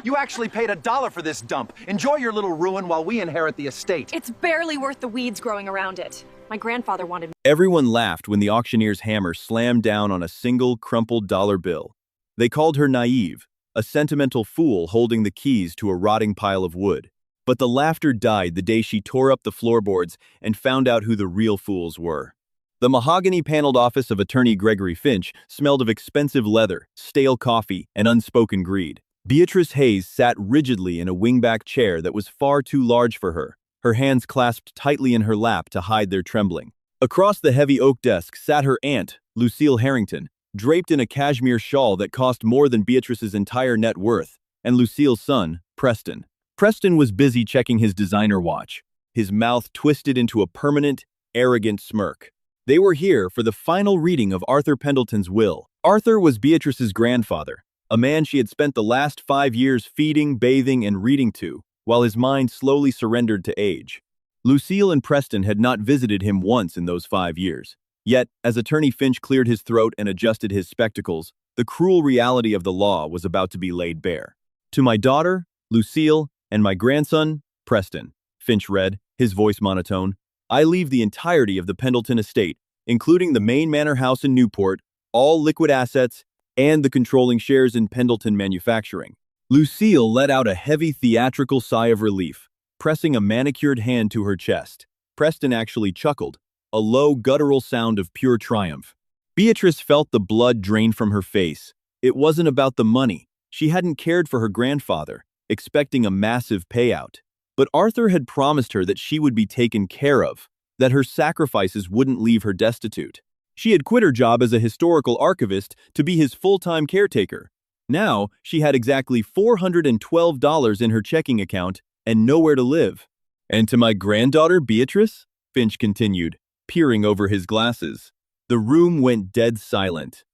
You actually paid $1 for this dump. Enjoy your little ruin while we inherit the estate. It's barely worth the weeds growing around it. My grandfather wanted... Everyone laughed when the auctioneer's hammer slammed down on a single crumpled dollar bill. They called her naive, a sentimental fool holding the keys to a rotting pile of wood. But the laughter died the day she tore up the floorboards and found out who the real fools were. The mahogany-paneled office of Attorney Gregory Finch smelled of expensive leather, stale coffee, and unspoken greed. Beatrice Hayes sat rigidly in a wingback chair that was far too large for her, her hands clasped tightly in her lap to hide their trembling. Across the heavy oak desk sat her aunt, Lucille Harrington, draped in a cashmere shawl that cost more than Beatrice's entire net worth, and Lucille's son, Preston. Preston was busy checking his designer watch, his mouth twisted into a permanent, arrogant smirk. They were here for the final reading of Arthur Pendleton's will. Arthur was Beatrice's grandfather, a man she had spent the last 5 years feeding, bathing, and reading to, while his mind slowly surrendered to age. Lucille and Preston had not visited him once in those 5 years. Yet, as Attorney Finch cleared his throat and adjusted his spectacles, the cruel reality of the law was about to be laid bare. To my daughter, Lucille, and my grandson, Preston, Finch read, his voice monotone, I leave the entirety of the Pendleton estate, including the main manor house in Newport, all liquid assets, and the controlling shares in Pendleton Manufacturing. Lucille let out a heavy theatrical sigh of relief, pressing a manicured hand to her chest. Preston actually chuckled, a low guttural sound of pure triumph. Beatrice felt the blood drain from her face. It wasn't about the money. She hadn't cared for her grandfather, expecting a massive payout. But Arthur had promised her that she would be taken care of, that her sacrifices wouldn't leave her destitute. She had quit her job as a historical archivist to be his full-time caretaker. Now, she had exactly $412 in her checking account and nowhere to live. And to my granddaughter, Beatrice? Finch continued, peering over his glasses. The room went dead silent.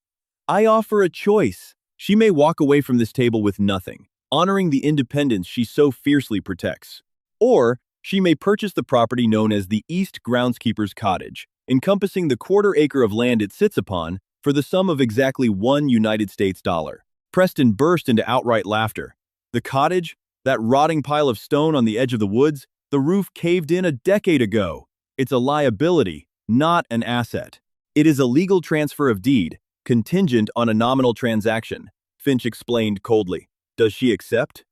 I offer a choice. She may walk away from this table with nothing, honoring the independence she so fiercely protects. Or she may purchase the property known as the East Groundskeeper's Cottage, encompassing the quarter-acre of land it sits upon, for the sum of exactly $1 United States dollar. Preston burst into outright laughter. The cottage? That rotting pile of stone on the edge of the woods? The roof caved in a decade ago. It's a liability, not an asset. It is a legal transfer of deed, contingent on a nominal transaction, Finch explained coldly. Does she accept?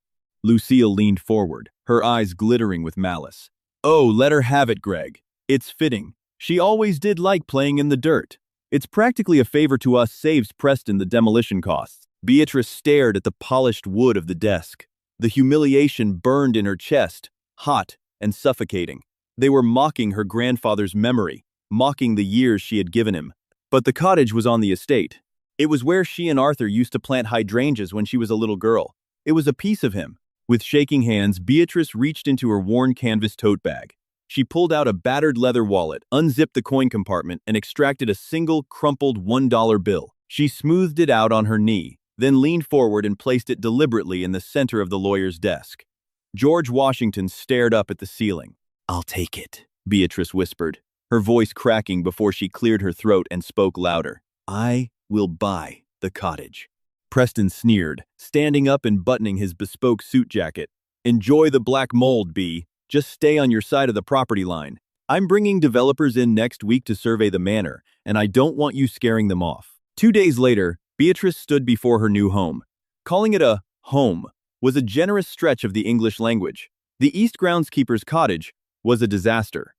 Lucille leaned forward, her eyes glittering with malice. Oh, let her have it, Greg. It's fitting. She always did like playing in the dirt. It's practically a favor to us, saves Preston the demolition costs. Beatrice stared at the polished wood of the desk. The humiliation burned in her chest, hot and suffocating. They were mocking her grandfather's memory, mocking the years she had given him. But the cottage was on the estate. It was where she and Arthur used to plant hydrangeas when she was a little girl. It was a piece of him. With shaking hands, Beatrice reached into her worn canvas tote bag. She pulled out a battered leather wallet, unzipped the coin compartment, and extracted a single, crumpled $1 bill. She smoothed it out on her knee, then leaned forward and placed it deliberately in the center of the lawyer's desk. George Washington stared up at the ceiling. I'll take it, Beatrice whispered, her voice cracking before she cleared her throat and spoke louder. I will buy the cottage. Preston sneered, standing up and buttoning his bespoke suit jacket. Enjoy the black mold, B. Just stay on your side of the property line. I'm bringing developers in next week to survey the manor, and I don't want you scaring them off. 2 days later, Beatrice stood before her new home. Calling it a home was a generous stretch of the English language. The East Groundskeeper's Cottage was a disaster.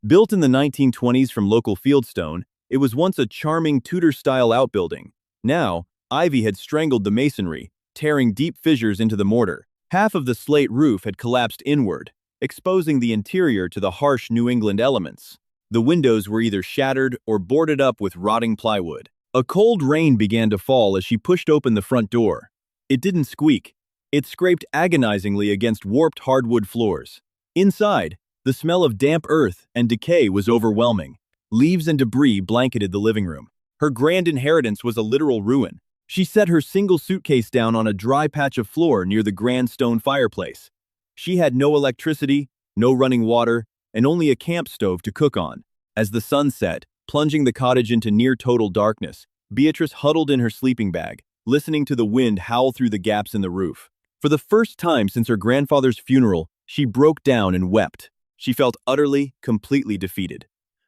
Built in the 1920s from local fieldstone, it was once a charming Tudor-style outbuilding. Now, ivy had strangled the masonry, tearing deep fissures into the mortar. Half of the slate roof had collapsed inward, exposing the interior to the harsh New England elements. The windows were either shattered or boarded up with rotting plywood. A cold rain began to fall as she pushed open the front door. It didn't squeak. It scraped agonizingly against warped hardwood floors. Inside, the smell of damp earth and decay was overwhelming. Leaves and debris blanketed the living room. Her grand inheritance was a literal ruin. She set her single suitcase down on a dry patch of floor near the grand stone fireplace. She had no electricity, no running water, and only a camp stove to cook on. As the sun set, plunging the cottage into near-total darkness, Beatrice huddled in her sleeping bag, listening to the wind howl through the gaps in the roof. For the first time since her grandfather's funeral, she broke down and wept. She felt utterly, completely defeated.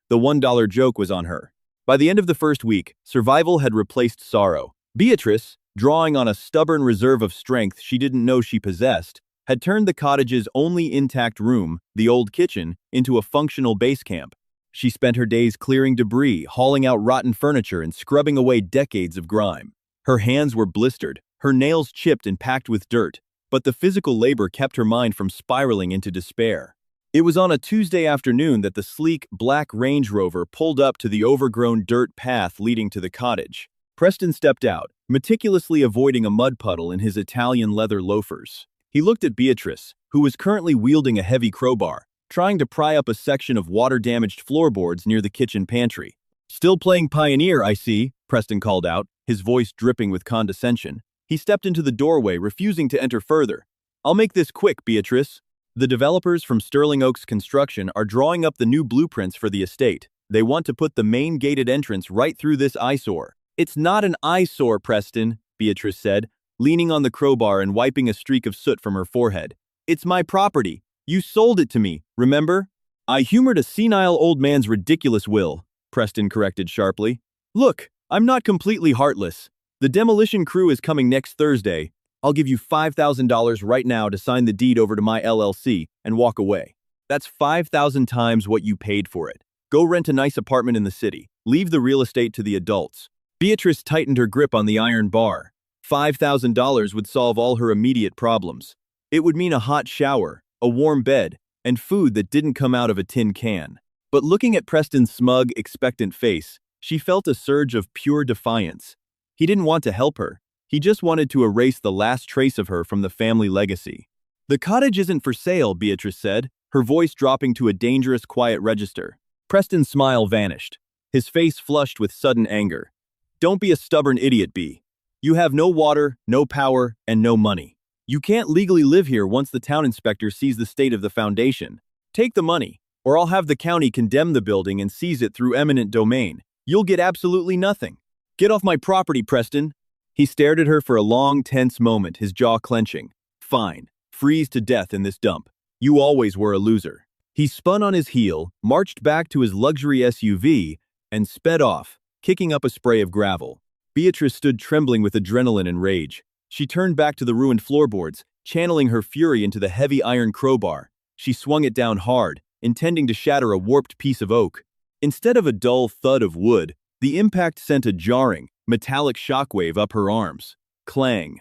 The $1 joke was on her. By the end of the first week, survival had replaced sorrow. Beatrice, drawing on a stubborn reserve of strength she didn't know she possessed, had turned the cottage's only intact room, the old kitchen, into a functional base camp. She spent her days clearing debris, hauling out rotten furniture, and scrubbing away decades of grime. Her hands were blistered, her nails chipped and packed with dirt, but the physical labor kept her mind from spiraling into despair. It was on a Tuesday afternoon that the sleek, black Range Rover pulled up to the overgrown dirt path leading to the cottage. Preston stepped out, meticulously avoiding a mud puddle in his Italian leather loafers. He looked at Beatrice, who was currently wielding a heavy crowbar, trying to pry up a section of water-damaged floorboards near the kitchen pantry. "Still playing Pioneer, I see," Preston called out, his voice dripping with condescension. He stepped into the doorway, refusing to enter further. "I'll make this quick, Beatrice. The developers from Sterling Oaks Construction are drawing up the new blueprints for the estate. They want to put the main gated entrance right through this eyesore." "It's not an eyesore, Preston," Beatrice said, leaning on the crowbar and wiping a streak of soot from her forehead. "It's my property. You sold it to me, remember?" "I humored a senile old man's ridiculous will," Preston corrected sharply. "Look, I'm not completely heartless. The demolition crew is coming next Thursday. I'll give you $5,000 right now to sign the deed over to my LLC and walk away. That's 5,000 times what you paid for it. Go rent a nice apartment in the city. Leave the real estate to the adults." Beatrice tightened her grip on the iron bar. $5,000 would solve all her immediate problems. It would mean a hot shower, a warm bed, and food that didn't come out of a tin can. But looking at Preston's smug, expectant face, she felt a surge of pure defiance. He didn't want to help her. He just wanted to erase the last trace of her from the family legacy. "The cottage isn't for sale," Beatrice said, her voice dropping to a dangerous quiet register. Preston's smile vanished. His face flushed with sudden anger. "Don't be a stubborn idiot, B. You have no water, no power, and no money. You can't legally live here once the town inspector sees the state of the foundation. Take the money, or I'll have the county condemn the building and seize it through eminent domain. You'll get absolutely nothing. Get off my property, Preston." He stared at her for a long, tense moment, his jaw clenching. "Fine. Freeze to death in this dump. You always were a loser." He spun on his heel, marched back to his luxury SUV, and sped off, kicking up a spray of gravel. Beatrice stood trembling with adrenaline and rage. She turned back to the ruined floorboards, channeling her fury into the heavy iron crowbar. She swung it down hard, intending to shatter a warped piece of oak. Instead of a dull thud of wood, the impact sent a jarring, metallic shockwave up her arms. Clang.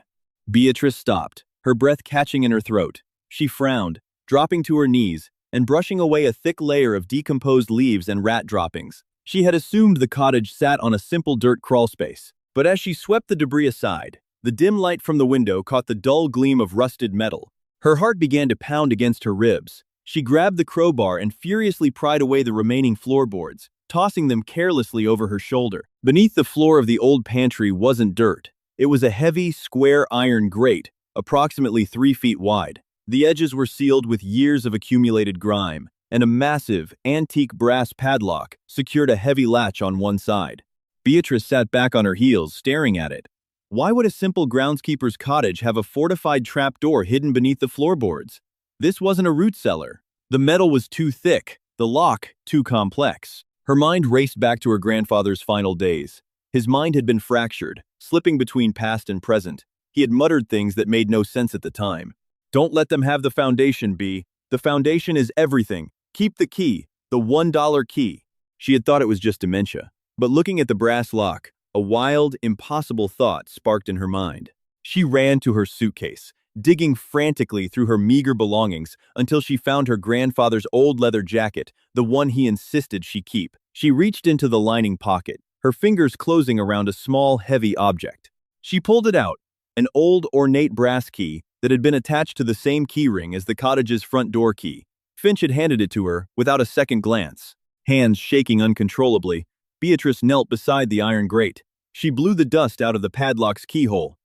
Beatrice stopped, her breath catching in her throat. She frowned, dropping to her knees, and brushing away a thick layer of decomposed leaves and rat droppings. She had assumed the cottage sat on a simple dirt crawlspace, but as she swept the debris aside, the dim light from the window caught the dull gleam of rusted metal. Her heart began to pound against her ribs. She grabbed the crowbar and furiously pried away the remaining floorboards, tossing them carelessly over her shoulder. Beneath the floor of the old pantry wasn't dirt. It was a heavy, square iron grate, approximately 3 feet wide. The edges were sealed with years of accumulated grime, and a massive, antique brass padlock secured a heavy latch on one side. Beatrice sat back on her heels, staring at it. Why would a simple groundskeeper's cottage have a fortified trapdoor hidden beneath the floorboards? This wasn't a root cellar. The metal was too thick, the lock too complex. Her mind raced back to her grandfather's final days. His mind had been fractured, slipping between past and present. He had muttered things that made no sense at the time. "Don't let them have the foundation, B. The foundation is everything. Keep the key, the $1 key." She had thought it was just dementia. But looking at the brass lock, a wild, impossible thought sparked in her mind. She ran to her suitcase, digging frantically through her meager belongings until she found her grandfather's old leather jacket, the one he insisted she keep. She reached into the lining pocket, her fingers closing around a small, heavy object. She pulled it out, an old, ornate brass key that had been attached to the same keyring as the cottage's front door key. Finch had handed it to her without a second glance. Hands shaking uncontrollably, Beatrice knelt beside the iron grate. She blew the dust out of the padlock's keyhole.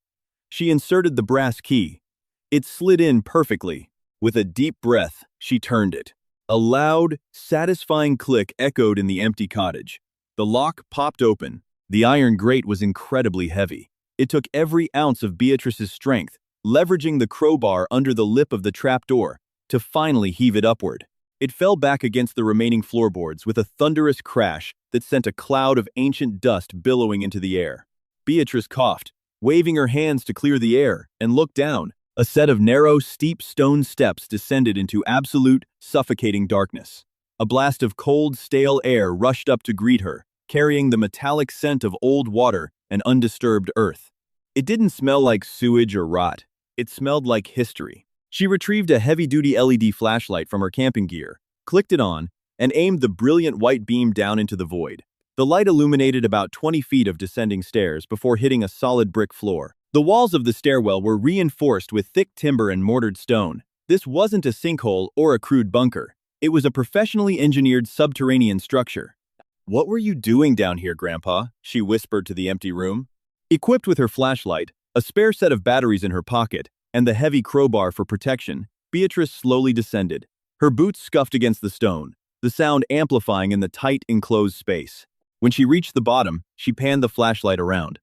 She inserted the brass key. It slid in perfectly. With a deep breath, she turned it. A loud, satisfying click echoed in the empty cottage. The lock popped open. The iron grate was incredibly heavy. It took every ounce of Beatrice's strength, leveraging the crowbar under the lip of the trapdoor to finally heave it upward. It fell back against the remaining floorboards with a thunderous crash that sent a cloud of ancient dust billowing into the air. Beatrice coughed, waving her hands to clear the air, and looked down. A set of narrow, steep stone steps descended into absolute, suffocating darkness. A blast of cold, stale air rushed up to greet her, carrying the metallic scent of old water and undisturbed earth. It didn't smell like sewage or rot. It smelled like history. She retrieved a heavy-duty LED flashlight from her camping gear, clicked it on, and aimed the brilliant white beam down into the void. The light illuminated about 20 feet of descending stairs before hitting a solid brick floor. The walls of the stairwell were reinforced with thick timber and mortared stone. This wasn't a sinkhole or a crude bunker. It was a professionally engineered subterranean structure. "What were you doing down here, Grandpa?" she whispered to the empty room. Equipped with her flashlight, a spare set of batteries in her pocket, and the heavy crowbar for protection, Beatrice slowly descended. Her boots scuffed against the stone, the sound amplifying in the tight, enclosed space. When she reached the bottom, she panned the flashlight around.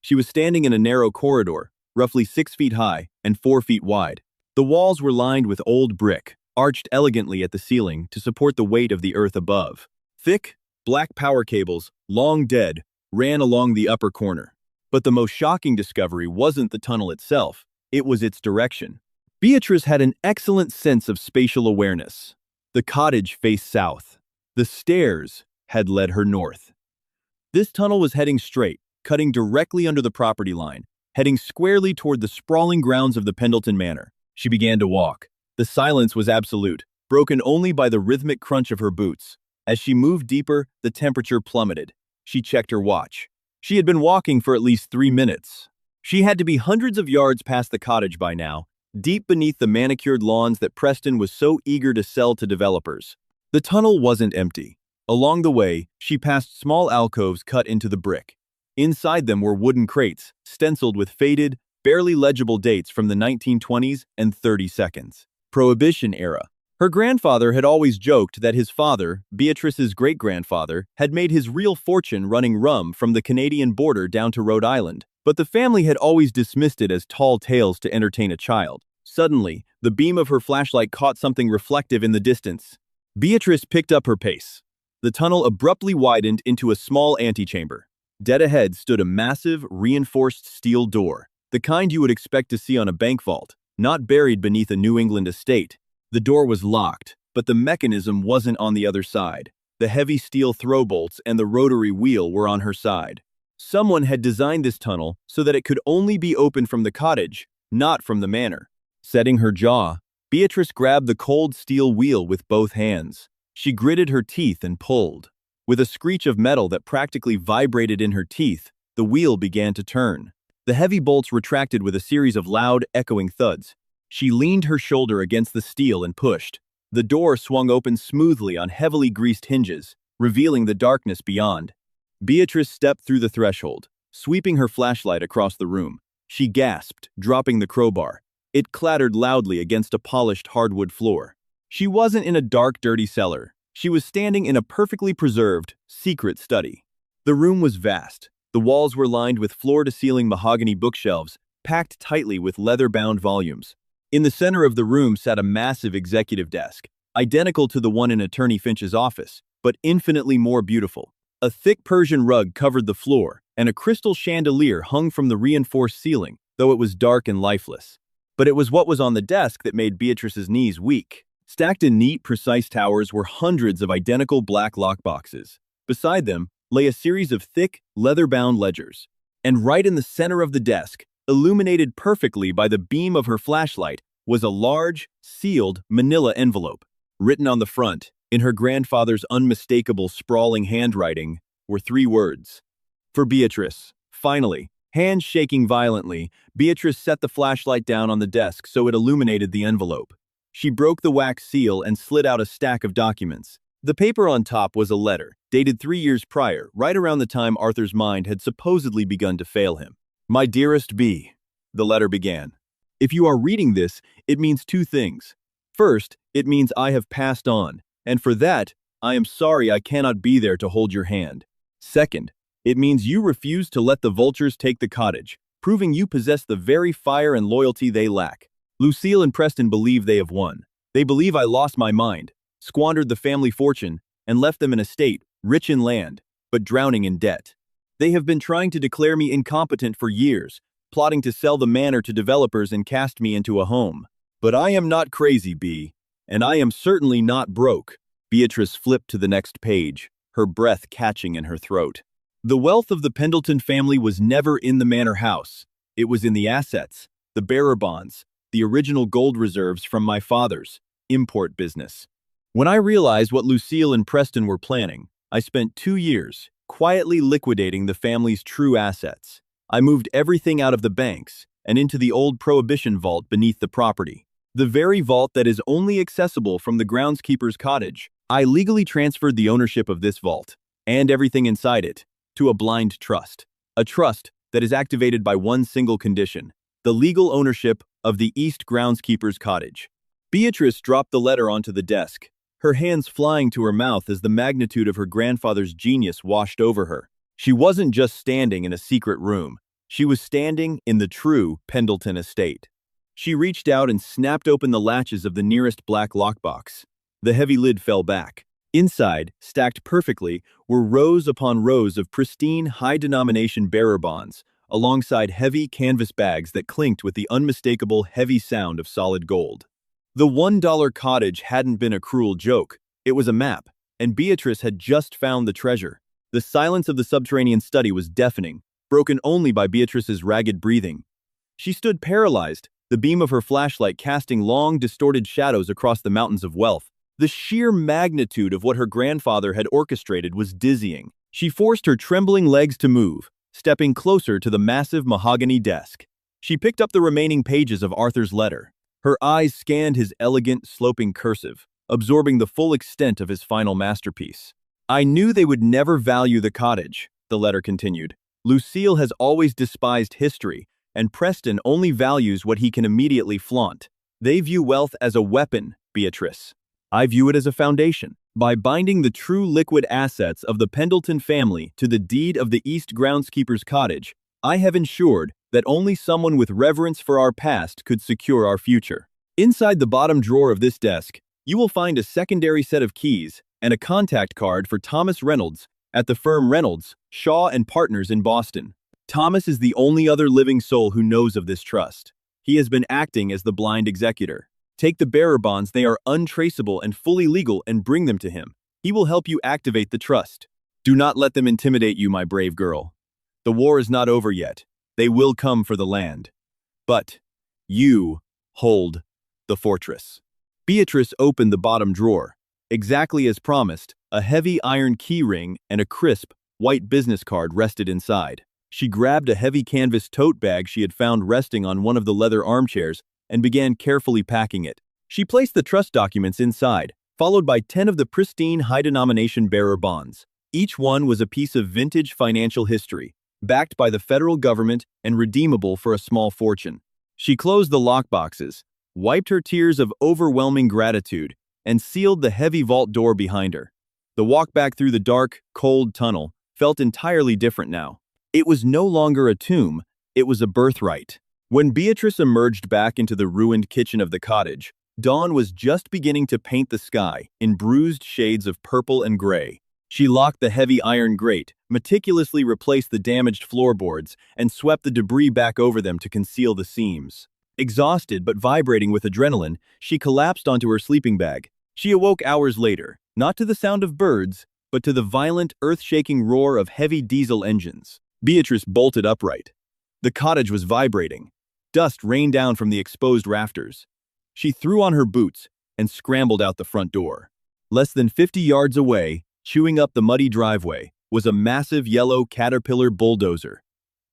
She was standing in a narrow corridor, roughly 6 feet high and 4 feet wide. The walls were lined with old brick, arched elegantly at the ceiling to support the weight of the earth above. Thick, black power cables, long dead, ran along the upper corner. But the most shocking discovery wasn't the tunnel itself, it was its direction. Beatrice had an excellent sense of spatial awareness. The cottage faced south. The stairs had led her north. This tunnel was heading straight, cutting directly under the property line, heading squarely toward the sprawling grounds of the Pendleton Manor. She began to walk. The silence was absolute, broken only by the rhythmic crunch of her boots. As she moved deeper, the temperature plummeted. She checked her watch. She had been walking for at least 3 minutes. She had to be hundreds of yards past the cottage by now, deep beneath the manicured lawns that Preston was so eager to sell to developers. The tunnel wasn't empty. Along the way, she passed small alcoves cut into the brick. Inside them were wooden crates, stenciled with faded, barely legible dates from the 1920s and 32nds. Prohibition era. Her grandfather had always joked that his father, Beatrice's great-grandfather, had made his real fortune running rum from the Canadian border down to Rhode Island, but the family had always dismissed it as tall tales to entertain a child. Suddenly, the beam of her flashlight caught something reflective in the distance. Beatrice picked up her pace. The tunnel abruptly widened into a small antechamber. Dead ahead stood a massive, reinforced steel door, the kind you would expect to see on a bank vault, not buried beneath a New England estate. The door was locked, but the mechanism wasn't on the other side. The heavy steel throw bolts and the rotary wheel were on her side. Someone had designed this tunnel so that it could only be opened from the cottage, not from the manor. Setting her jaw, Beatrice grabbed the cold steel wheel with both hands. She gritted her teeth and pulled. With a screech of metal that practically vibrated in her teeth, the wheel began to turn. The heavy bolts retracted with a series of loud, echoing thuds. She leaned her shoulder against the steel and pushed. The door swung open smoothly on heavily greased hinges, revealing the darkness beyond. Beatrice stepped through the threshold, sweeping her flashlight across the room. She gasped, dropping the crowbar. It clattered loudly against a polished hardwood floor. She wasn't in a dark, dirty cellar. She was standing in a perfectly preserved, secret study. The room was vast. The walls were lined with floor-to-ceiling mahogany bookshelves, packed tightly with leather-bound volumes. In the center of the room sat a massive executive desk, identical to the one in Attorney Finch's office, but infinitely more beautiful. A thick Persian rug covered the floor, and a crystal chandelier hung from the reinforced ceiling, though it was dark and lifeless. But it was what was on the desk that made Beatrice's knees weak. Stacked in neat, precise towers were hundreds of identical black lockboxes. Beside them lay a series of thick, leather-bound ledgers. And right in the center of the desk, illuminated perfectly by the beam of her flashlight, was a large, sealed manila envelope. Written on the front, in her grandfather's unmistakable, sprawling handwriting, were 3 words. For Beatrice. Finally, hands shaking violently, Beatrice set the flashlight down on the desk so it illuminated the envelope. She broke the wax seal and slid out a stack of documents. The paper on top was a letter, dated 3 years prior, right around the time Arthur's mind had supposedly begun to fail him. "My dearest B," the letter began. "If you are reading this, it means 2 things. First, it means I have passed on, and for that, I am sorry I cannot be there to hold your hand. Second, it means you refuse to let the vultures take the cottage, proving you possess the very fire and loyalty they lack. Lucille and Preston believe they have won. They believe I lost my mind, squandered the family fortune, and left them an estate, rich in land, but drowning in debt. They have been trying to declare me incompetent for years, plotting to sell the manor to developers and cast me into a home. But I am not crazy, B, and I am certainly not broke. Beatrice flipped to the next page, her breath catching in her throat. The wealth of the Pendleton family was never in the manor house. It was in the assets, the bearer bonds, the original gold reserves from my father's import business. When I realized what Lucille and Preston were planning, I spent 2 years quietly liquidating the family's true assets. I moved everything out of the banks and into the old prohibition vault beneath the property. The very vault that is only accessible from the groundskeeper's cottage. I legally transferred the ownership of this vault, and everything inside it, to a blind trust. A trust that is activated by one single condition: the legal ownership of the East groundskeeper's cottage. Beatrice dropped the letter onto the desk, her hands flying to her mouth as the magnitude of her grandfather's genius washed over her. She wasn't just standing in a secret room. She was standing in the true Pendleton estate. She reached out and snapped open the latches of the nearest black lockbox. The heavy lid fell back. Inside, stacked perfectly, were rows upon rows of pristine, high-denomination bearer bonds, alongside heavy canvas bags that clinked with the unmistakable heavy sound of solid gold. The $1 cottage hadn't been a cruel joke. It was a map, and Beatrice had just found the treasure. The silence of the subterranean study was deafening, broken only by Beatrice's ragged breathing. She stood paralyzed, the beam of her flashlight casting long, distorted shadows across the mountains of wealth. The sheer magnitude of what her grandfather had orchestrated was dizzying. She forced her trembling legs to move, stepping closer to the massive mahogany desk. She picked up the remaining pages of Arthur's letter. Her eyes scanned his elegant, sloping cursive, absorbing the full extent of his final masterpiece. I knew they would never value the cottage, the letter continued. Lucille has always despised history, and Preston only values what he can immediately flaunt. They view wealth as a weapon, Beatrice. I view it as a foundation. By binding the true liquid assets of the Pendleton family to the deed of the East groundskeeper's cottage, I have ensured that only someone with reverence for our past could secure our future. Inside the bottom drawer of this desk, you will find a secondary set of keys and a contact card for Thomas Reynolds at the firm Reynolds, Shaw and Partners in Boston. Thomas is the only other living soul who knows of this trust. He has been acting as the blind executor. Take the bearer bonds, they are untraceable and fully legal, and bring them to him. He will help you activate the trust. Do not let them intimidate you, my brave girl. The war is not over yet. They will come for the land. But you hold the fortress. Beatrice opened the bottom drawer. Exactly as promised, a heavy iron key ring and a crisp, white business card rested inside. She grabbed a heavy canvas tote bag she had found resting on one of the leather armchairs and began carefully packing it. She placed the trust documents inside, followed by 10 of the pristine high-denomination bearer bonds. Each one was a piece of vintage financial history, backed by the federal government and redeemable for a small fortune. She closed the lockboxes, wiped her tears of overwhelming gratitude, and sealed the heavy vault door behind her. The walk back through the dark, cold tunnel felt entirely different now. It was no longer a tomb, it was a birthright. When Beatrice emerged back into the ruined kitchen of the cottage, dawn was just beginning to paint the sky in bruised shades of purple and gray. She locked the heavy iron grate, meticulously replaced the damaged floorboards, and swept the debris back over them to conceal the seams. Exhausted but vibrating with adrenaline, she collapsed onto her sleeping bag. She awoke hours later, not to the sound of birds, but to the violent, earth-shaking roar of heavy diesel engines. Beatrice bolted upright. The cottage was vibrating. Dust rained down from the exposed rafters. She threw on her boots and scrambled out the front door. Less than 50 yards away, chewing up the muddy driveway, was a massive yellow Caterpillar bulldozer.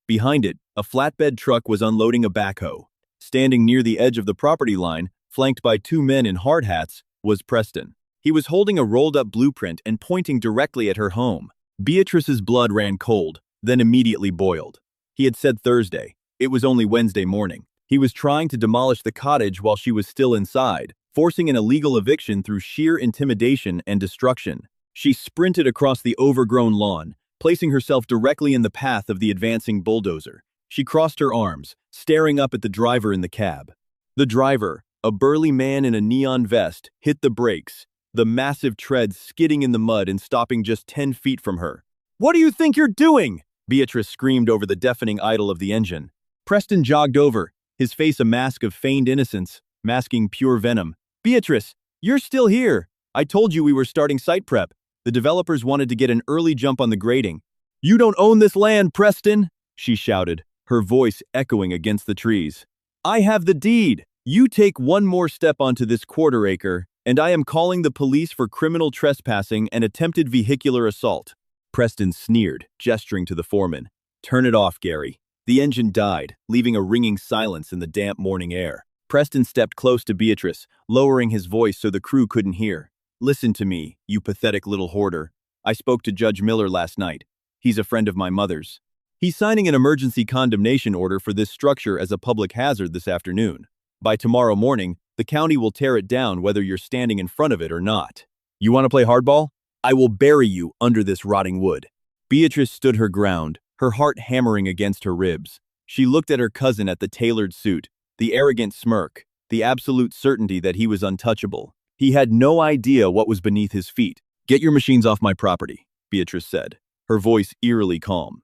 Behind it, a flatbed truck was unloading a backhoe. Standing near the edge of the property line, flanked by 2 men in hard hats, was Preston. He was holding a rolled-up blueprint and pointing directly at her home. Beatrice's blood ran cold, then immediately boiled. He had said Thursday. It was only Wednesday morning. He was trying to demolish the cottage while she was still inside, forcing an illegal eviction through sheer intimidation and destruction. She sprinted across the overgrown lawn, placing herself directly in the path of the advancing bulldozer. She crossed her arms, staring up at the driver in the cab. The driver, a burly man in a neon vest, hit the brakes, the massive treads skidding in the mud and stopping just 10 feet from her. "What do you think you're doing?" Beatrice screamed over the deafening idle of the engine. Preston jogged over, his face a mask of feigned innocence, masking pure venom. "Beatrice, you're still here. I told you we were starting site prep. The developers wanted to get an early jump on the grading." "You don't own this land, Preston," she shouted, her voice echoing against the trees. "I have the deed. You take one more step onto this quarter acre, and I am calling the police for criminal trespassing and attempted vehicular assault." Preston sneered, gesturing to the foreman. "Turn it off, Gary." The engine died, leaving a ringing silence in the damp morning air. Preston stepped close to Beatrice, lowering his voice so the crew couldn't hear. "Listen to me, you pathetic little hoarder. I spoke to Judge Miller last night. He's a friend of my mother's. He's signing an emergency condemnation order for this structure as a public hazard this afternoon. By tomorrow morning, the county will tear it down whether you're standing in front of it or not. You want to play hardball? I will bury you under this rotting wood." Beatrice stood her ground, her heart hammering against her ribs. She looked at her cousin at the tailored suit, the arrogant smirk, the absolute certainty that he was untouchable. He had no idea what was beneath his feet. "Get your machines off my property," Beatrice said, her voice eerily calm.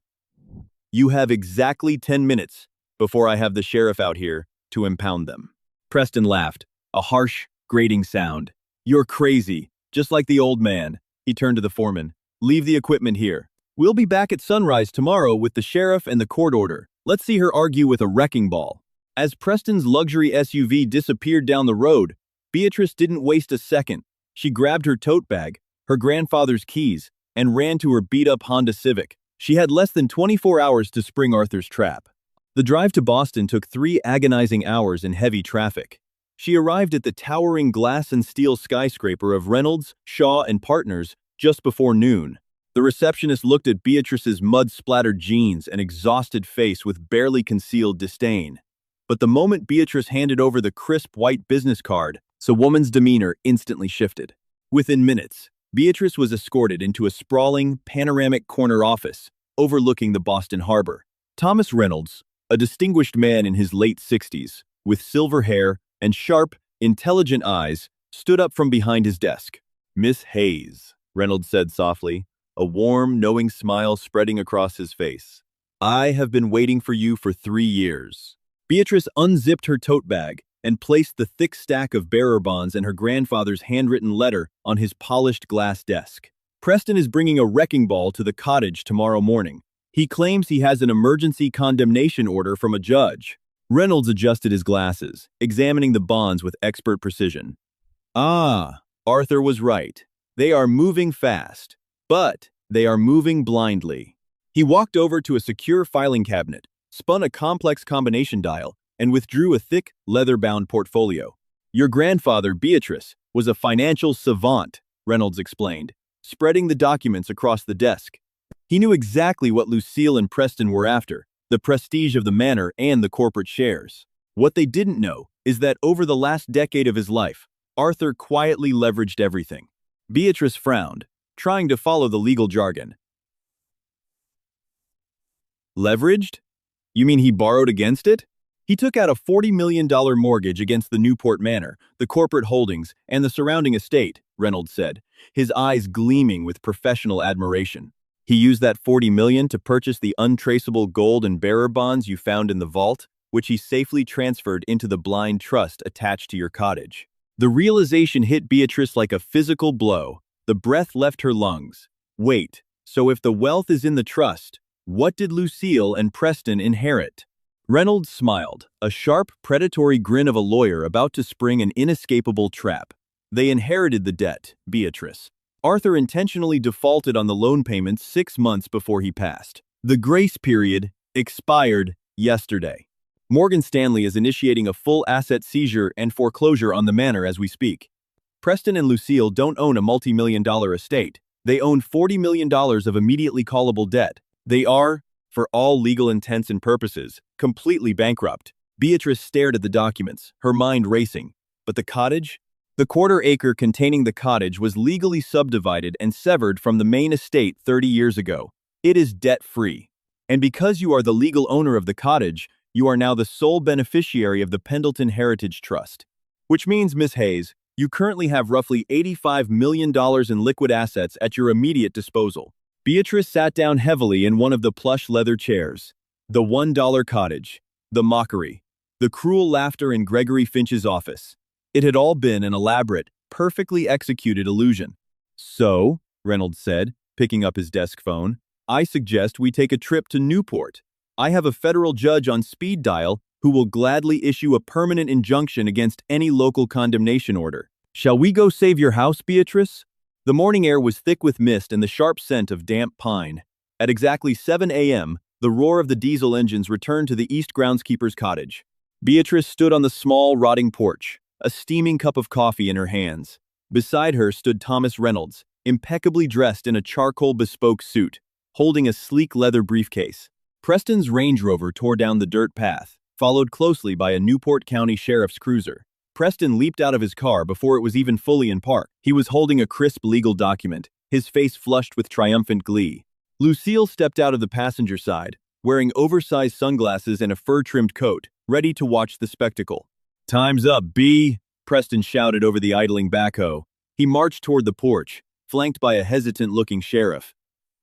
"You have exactly 10 minutes before I have the sheriff out here to impound them." Preston laughed, a harsh, grating sound. "You're crazy, just like the old man." He turned to the foreman. "Leave the equipment here. We'll be back at sunrise tomorrow with the sheriff and the court order. Let's see her argue with a wrecking ball." As Preston's luxury SUV disappeared down the road, Beatrice didn't waste a second. She grabbed her tote bag, her grandfather's keys, and ran to her beat-up Honda Civic. She had less than 24 hours to spring Arthur's trap. The drive to Boston took 3 agonizing hours in heavy traffic. She arrived at the towering glass and steel skyscraper of Reynolds, Shaw, and Partners just before noon. The receptionist looked at Beatrice's mud-splattered jeans and exhausted face with barely concealed disdain. But the moment Beatrice handed over the crisp white business card, the woman's demeanor instantly shifted. Within minutes, Beatrice was escorted into a sprawling, panoramic corner office overlooking the Boston Harbor. Thomas Reynolds, a distinguished man in his late 60s, with silver hair and sharp, intelligent eyes, stood up from behind his desk. "Miss Hayes," Reynolds said softly, a warm, knowing smile spreading across his face. "I have been waiting for you for 3 years." Beatrice unzipped her tote bag and placed the thick stack of bearer bonds and her grandfather's handwritten letter on his polished glass desk. "Preston is bringing a wrecking ball to the cottage tomorrow morning. He claims he has an emergency condemnation order from a judge." Reynolds adjusted his glasses, examining the bonds with expert precision. "Ah, Arthur was right. They are moving fast, but they are moving blindly." He walked over to a secure filing cabinet, spun a complex combination dial, and withdrew a thick, leather-bound portfolio. "Your grandfather, Beatrice, was a financial savant," Reynolds explained, spreading the documents across the desk. He knew exactly what Lucille and Preston were after, the prestige of the manor and the corporate shares. What they didn't know is that over the last decade of his life, Arthur quietly leveraged everything. Beatrice frowned, trying to follow the legal jargon. "Leveraged? You mean he borrowed against it?" "He took out a $40 million mortgage against the Newport Manor, the corporate holdings, and the surrounding estate," Reynolds said, his eyes gleaming with professional admiration. "He used that $40 million to purchase the untraceable gold and bearer bonds you found in the vault, which he safely transferred into the blind trust attached to your cottage." The realization hit Beatrice like a physical blow. The breath left her lungs. Wait, so if the wealth is in the trust, what did Lucille and Preston inherit? Reynolds smiled, a sharp, predatory grin of a lawyer about to spring an inescapable trap. "They inherited the debt, Beatrice. Arthur intentionally defaulted on the loan payments 6 months before he passed. The grace period expired yesterday. Morgan Stanley is initiating a full asset seizure and foreclosure on the manor as we speak. Preston and Lucille don't own a multi-million-dollar estate. They own $40 million of immediately callable debt. They are, for all legal intents and purposes, completely bankrupt." Beatrice stared at the documents, her mind racing. But the cottage? The quarter acre containing the cottage was legally subdivided and severed from the main estate 30 years ago. It is debt-free. And because you are the legal owner of the cottage, you are now the sole beneficiary of the Pendleton Heritage Trust. Which means, Miss Hayes, you currently have roughly $85 million in liquid assets at your immediate disposal. Beatrice sat down heavily in one of the plush leather chairs. The $1 cottage. The mockery. The cruel laughter in Gregory Finch's office. It had all been an elaborate, perfectly executed illusion. So, Reynolds said, picking up his desk phone, I suggest we take a trip to Newport. I have a federal judge on speed dial who will gladly issue a permanent injunction against any local condemnation order. Shall we go save your house, Beatrice? The morning air was thick with mist and the sharp scent of damp pine. At exactly 7 a.m., the roar of the diesel engines returned to the East groundskeeper's cottage. Beatrice stood on the small, rotting porch, a steaming cup of coffee in her hands. Beside her stood Thomas Reynolds, impeccably dressed in a charcoal bespoke suit, holding a sleek leather briefcase. Preston's Range Rover tore down the dirt path, followed closely by a Newport County Sheriff's cruiser. Preston leaped out of his car before it was even fully in park. He was holding a crisp legal document, his face flushed with triumphant glee. Lucille stepped out of the passenger side, wearing oversized sunglasses and a fur-trimmed coat, ready to watch the spectacle. "Time's up, B," Preston shouted over the idling backhoe. He marched toward the porch, flanked by a hesitant-looking sheriff.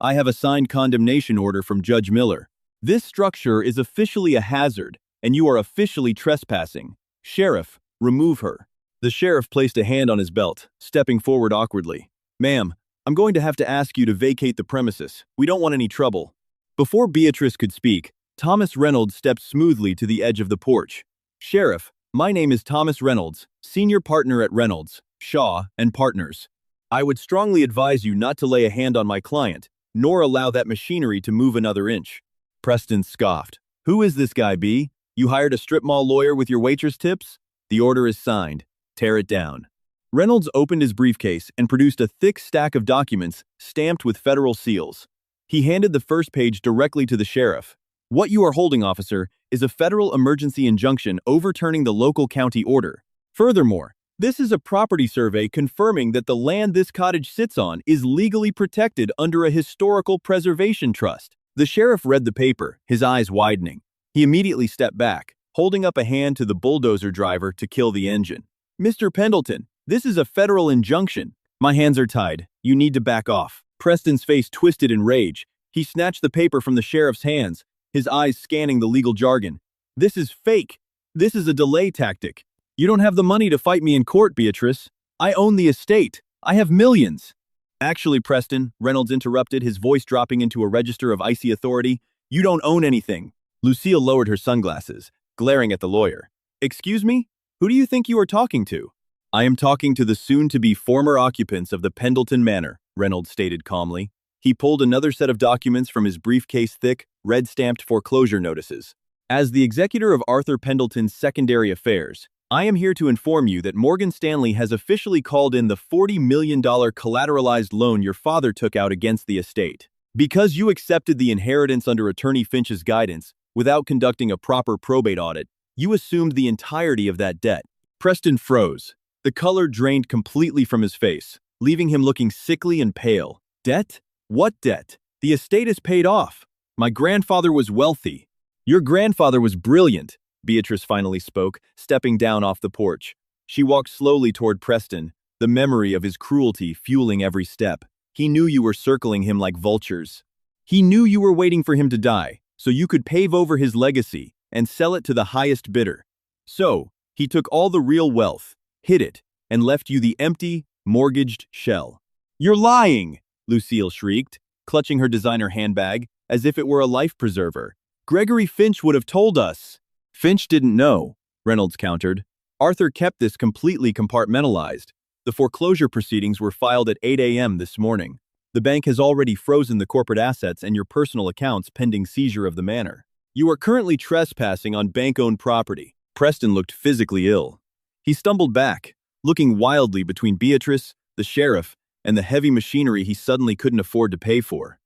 "I have a signed condemnation order from Judge Miller. This structure is officially a hazard, and you are officially trespassing. Sheriff, remove her." The sheriff placed a hand on his belt, stepping forward awkwardly. "Ma'am, I'm going to have to ask you to vacate the premises. We don't want any trouble." Before Beatrice could speak, Thomas Reynolds stepped smoothly to the edge of the porch. "Sheriff, my name is Thomas Reynolds, senior partner at Reynolds, Shaw, and Partners. I would strongly advise you not to lay a hand on my client, nor allow that machinery to move another inch." Preston scoffed. "Who is this guy, B? You hired a strip mall lawyer with your waitress tips? The order is signed. Tear it down." Reynolds opened his briefcase and produced a thick stack of documents stamped with federal seals. He handed the first page directly to the sheriff. "What you are holding, officer, is a federal emergency injunction overturning the local county order. Furthermore, this is a property survey confirming that the land this cottage sits on is legally protected under a historical preservation trust." The sheriff read the paper, his eyes widening. He immediately stepped back, holding up a hand to the bulldozer driver to kill the engine. "Mr. Pendleton, this is a federal injunction. My hands are tied. You need to back off." Preston's face twisted in rage. He snatched the paper from the sheriff's hands, his eyes scanning the legal jargon. "This is fake. This is a delay tactic. You don't have the money to fight me in court, Beatrice. I own the estate. I have millions." "Actually, Preston," Reynolds interrupted, his voice dropping into a register of icy authority, "you don't own anything." Lucille lowered her sunglasses, glaring at the lawyer. "Excuse me? Who do you think you are talking to?" "I am talking to the soon-to-be former occupants of the Pendleton Manor," Reynolds stated calmly. He pulled another set of documents from his briefcase, thick, red-stamped foreclosure notices. "As the executor of Arthur Pendleton's secondary affairs, I am here to inform you that Morgan Stanley has officially called in the $40 million collateralized loan your father took out against the estate. Because you accepted the inheritance under Attorney Finch's guidance, without conducting a proper probate audit, you assumed the entirety of that debt." Preston froze. The color drained completely from his face, leaving him looking sickly and pale. "Debt? What debt? The estate is paid off. My grandfather was wealthy." "Your grandfather was brilliant," Beatrice finally spoke, stepping down off the porch. She walked slowly toward Preston, the memory of his cruelty fueling every step. "He knew you were circling him like vultures. He knew you were waiting for him to die, so you could pave over his legacy and sell it to the highest bidder. So, he took all the real wealth, hid it, and left you the empty, mortgaged shell." "You're lying!" Lucille shrieked, clutching her designer handbag as if it were a life preserver. "Gregory Finch would have told us." "Finch didn't know," Reynolds countered. "Arthur kept this completely compartmentalized. The foreclosure proceedings were filed at 8 a.m. this morning. The bank has already frozen the corporate assets and your personal accounts pending seizure of the manor. You are currently trespassing on bank-owned property." Preston looked physically ill. He stumbled back, looking wildly between Beatrice, the sheriff, and the heavy machinery he suddenly couldn't afford to pay for.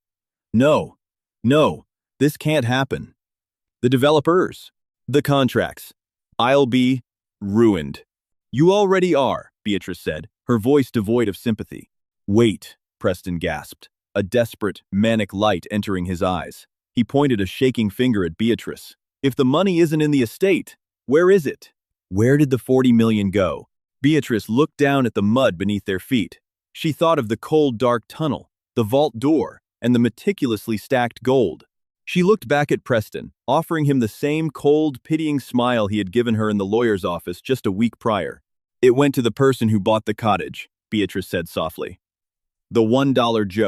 No, this can't happen. The developers, the contracts. I'll be ruined." "You already are," Beatrice said, her voice devoid of sympathy. "Wait," Preston gasped, a desperate, manic light entering his eyes. He pointed a shaking finger at Beatrice. If the money isn't in the estate, where is it? Where did the 40 million go? Beatrice looked down at the mud beneath their feet. She thought of the cold, dark tunnel, the vault door, and the meticulously stacked gold. She looked back at Preston, offering him the same cold, pitying smile he had given her in the lawyer's office just a week prior. It went to the person who bought the cottage, Beatrice said softly. The $1 joke.